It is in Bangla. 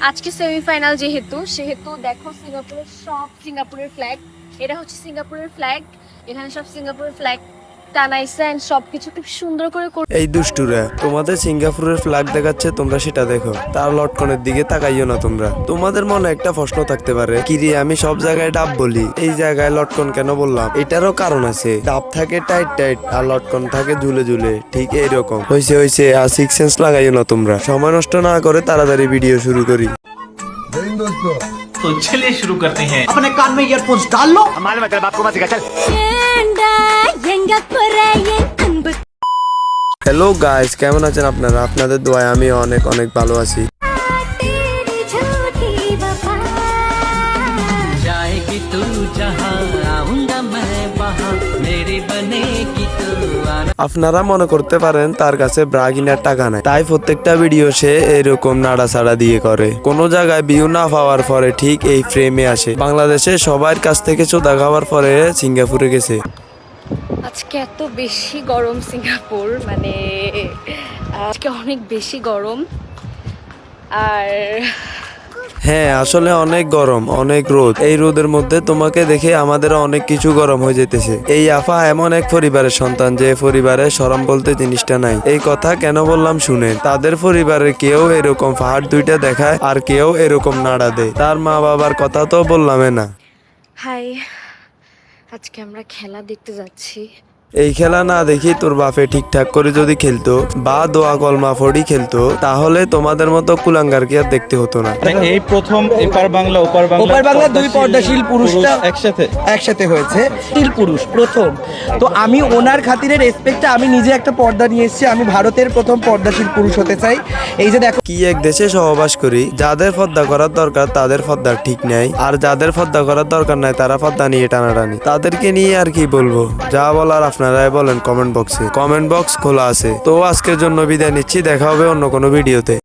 আজকে সেমিফাইনাল যেহেতু সেহেতু দেখো সিঙ্গাপুরের ফ্ল্যাগ, এটা হচ্ছে সিঙ্গাপুরের ফ্ল্যাগ। এখানে সব সিঙ্গাপুরের ফ্ল্যাগ টানাইছে এন্ড সবকিছু খুব সুন্দর করে এই দুষ্টুরা তোমাদের সিঙ্গাপুরের ফ্ল্যাগ দেখাচ্ছে, তোমরা সেটা দেখো, তার লটকনের দিকে তাকাইও না তোমরা। তোমাদের মনে একটা প্রশ্ন থাকতে পারে, কিরে আমি সব জায়গায় ডাব বলি, এই জায়গায় লটকন কেন বললাম? এটারও কারণ আছে। ডাব থাকে টাইট টাইট আর লটকন থাকে ঝুলে ঝুলে, ঠিক এইরকম। হয়েছে আর সিক্স সেন্স লাগাইও না তোমরা। সময় নষ্ট না করে তাড়াতাড়ি ভিডিও শুরু করি। तो चलिए शुरू करते हैं। अपने कान में ईयरफोन्स डाल लो। हमारे मतलब आपको मत सिखा चल। হ্যালো গাইস, কেমন আছেন আপনারা? আপনাদের দোয়ায় আমি অনেক অনেক ভালো আছি। जाएगी तू जहाँ आऊंगा मैं वहाँ मेरी बनेगी तू আপনারা মনে করতে পারেন তার কাছে ব্রা কিনার টাকা নাই, তাই প্রত্যেকটা ভিডিও সে এরকম নাড়াচাড়া দিয়ে করে। কোনো জায়গায় ভিউ না পাওয়ার পরে ঠিক এই ফ্রেমে আসে। বাংলাদেশে সবার কাছ থেকে চোদা খাওয়ার পরে সিঙ্গাপুরে গেছে। আজকে এত বেশি গরম সিঙ্গাপুর, মানে আজকে অনেক বেশি গরম। আর হ্যাঁ, আসলে অনেক গরম, অনেক রোদ। এই রোদের মধ্যে তোমাকে দেখে আমাদের অনেক কিছু গরম হয়ে যেতেছে। এই আফা এমন এক পরিবারের সন্তান যে পরিবারে শরম বলতে জিনিসটা নাই। এই কথা কেন বললাম শুনেন। তাদের পরিবারে কেউ এরকম পাহাড় দুইটা দেখায় আর কেউ এরকম নাড়া দেয়। তার মা বাবার কথা তো বললামই না। হাই, আজকে আমরা খেলা দেখতে যাচ্ছি। এই খেলা না দেখি তোর বাপে ঠিকঠাক করে যদি খেলতো বা দোয়া কলমা ফড়ি খেলতো, তাহলে তোমাদের মতো কুলাঙ্গারকে আর দেখতে হতো না। এই প্রথম এপার বাংলা ওপার বাংলা দুই পর্দাশীল পুরুষটা একসাথে হয়েছে। শীল পুরুষ প্রথম। তো আমি ওনার খাতিরে রেসপেক্টে আমি নিজে একটা পর্দা নিয়ে এসেছি। আমি ভারতের প্রথম পর্দাশীল পুরুষ হতে চাই। এই যে দেখো, কি এক দেশে সহবাস করি, যাদের পর্দা করার দরকার তাদের পর্দা ঠিক নাই, আর যাদের পর্দা করার দরকার নাই তারা পর্দা নিয়ে টানাটানি। তাদেরকে নিয়ে আর কি বলবো, যা বলার আপনারাই বলেন কমেন্ট বক্সে। কমেন্ট বক্স খোলা আছে। তো আজকের জন্য বিদায় নিচ্ছি, দেখা হবে অন্য কোনো ভিডিওতে।